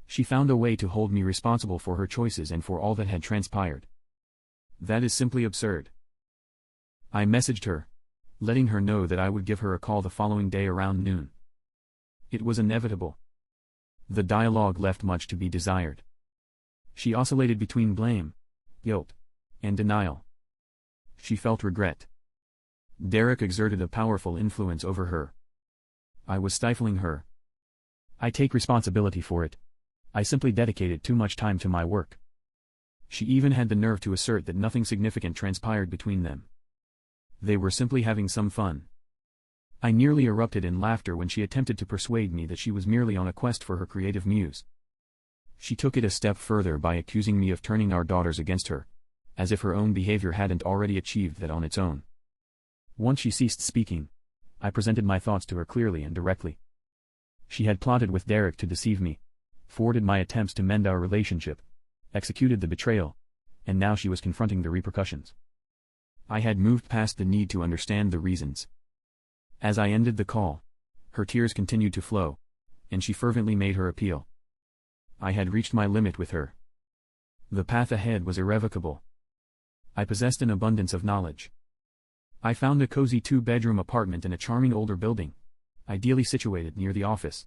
S1: She found a way to hold me responsible for her choices and for all that had transpired. That is simply absurd. I messaged her, letting her know that I would give her a call the following day around noon. It was inevitable. The dialogue left much to be desired. She oscillated between blame, guilt, and denial. She felt regret. Derek exerted a powerful influence over her. I was stifling her. I take responsibility for it. I simply dedicated too much time to my work. She even had the nerve to assert that nothing significant transpired between them. They were simply having some fun. I nearly erupted in laughter when she attempted to persuade me that she was merely on a quest for her creative muse. She took it a step further by accusing me of turning our daughters against her, as if her own behavior hadn't already achieved that on its own. Once she ceased speaking, I presented my thoughts to her clearly and directly. She had plotted with Derek to deceive me, thwarted my attempts to mend our relationship, executed the betrayal, and now she was confronting the repercussions. I had moved past the need to understand the reasons. As I ended the call, her tears continued to flow, and she fervently made her appeal. I had reached my limit with her. The path ahead was irrevocable. I possessed an abundance of knowledge. I found a cozy 2-bedroom apartment in a charming older building, ideally situated near the office.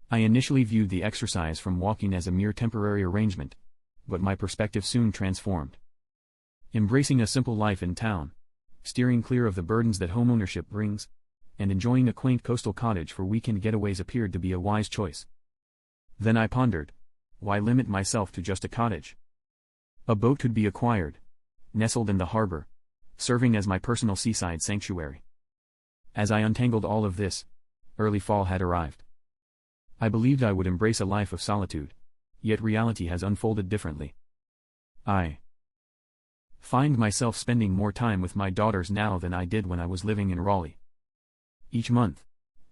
S1: I initially viewed the exercise from walking as a mere temporary arrangement, but my perspective soon transformed. Embracing a simple life in town, steering clear of the burdens that homeownership brings, and enjoying a quaint coastal cottage for weekend getaways appeared to be a wise choice. Then I pondered, why limit myself to just a cottage? A boat could be acquired, nestled in the harbor, serving as my personal seaside sanctuary. As I untangled all of this, early fall had arrived. I believed I would embrace a life of solitude, yet reality has unfolded differently. I find myself spending more time with my daughters now than I did when I was living in Raleigh. Each month,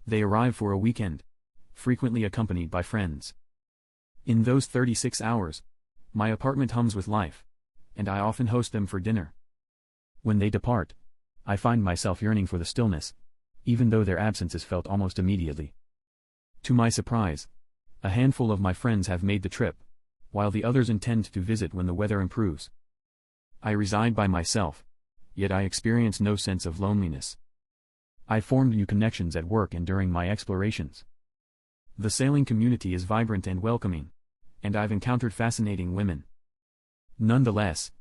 S1: they arrive for a weekend, frequently accompanied by friends. In those 36 hours, my apartment hums with life, and I often host them for dinner. When they depart, I find myself yearning for the stillness, even though their absence is felt almost immediately. To my surprise, a handful of my friends have made the trip, while the others intend to visit when the weather improves. I reside by myself, yet I experience no sense of loneliness. I formed new connections at work and during my explorations. The sailing community is vibrant and welcoming, and I've encountered fascinating women. Nonetheless,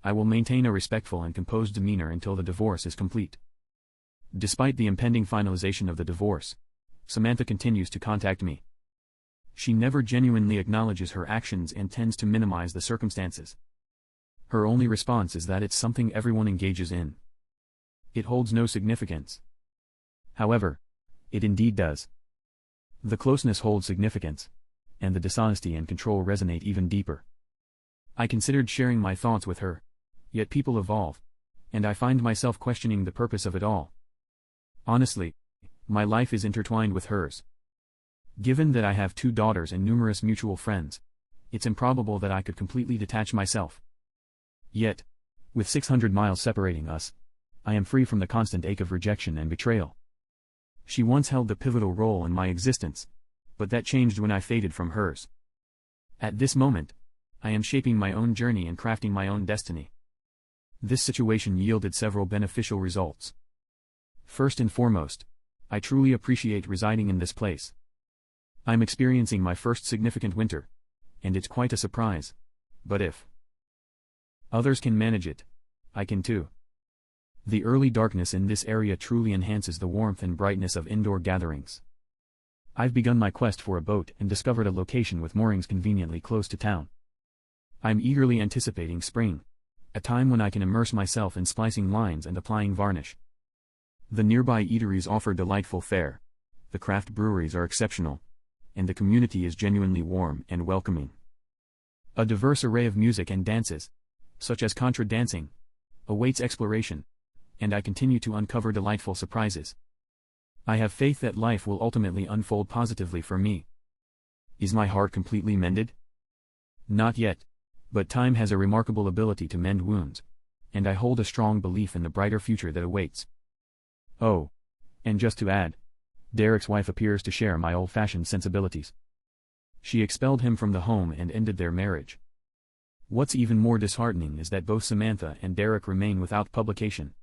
S1: I will maintain a respectful and composed demeanor until the divorce is complete. Despite the impending finalization of the divorce, Samantha continues to contact me. She never genuinely acknowledges her actions and tends to minimize the circumstances. Her only response is that it's something everyone engages in. It holds no significance. However, it indeed does. The closeness holds significance, and the dishonesty and control resonate even deeper. I considered sharing my thoughts with her, yet people evolve, and I find myself questioning the purpose of it all. Honestly, my life is intertwined with hers. Given that I have 2 daughters and numerous mutual friends, it's improbable that I could completely detach myself. Yet, with 600 miles separating us, I am free from the constant ache of rejection and betrayal. She once held the pivotal role in my existence, but that changed when I faded from hers. At this moment, I am shaping my own journey and crafting my own destiny. This situation yielded several beneficial results. First and foremost, I truly appreciate residing in this place. I'm experiencing my first significant winter, and it's quite a surprise, but if others can manage it, I can too. The early darkness in this area truly enhances the warmth and brightness of indoor gatherings. I've begun my quest for a boat and discovered a location with moorings conveniently close to town. I'm eagerly anticipating spring, a time when I can immerse myself in splicing lines and applying varnish. The nearby eateries offer delightful fare, the craft breweries are exceptional, and the community is genuinely warm and welcoming. A diverse array of music and dances, such as contra dancing, awaits exploration, and I continue to uncover delightful surprises. I have faith that life will ultimately unfold positively for me. Is my heart completely mended? Not yet, but time has a remarkable ability to mend wounds, and I hold a strong belief in the brighter future that awaits. Oh, and just to add, Derek's wife appears to share my old-fashioned sensibilities. She expelled him from the home and ended their marriage. What's even more disheartening is that both Samantha and Derek remain without publication.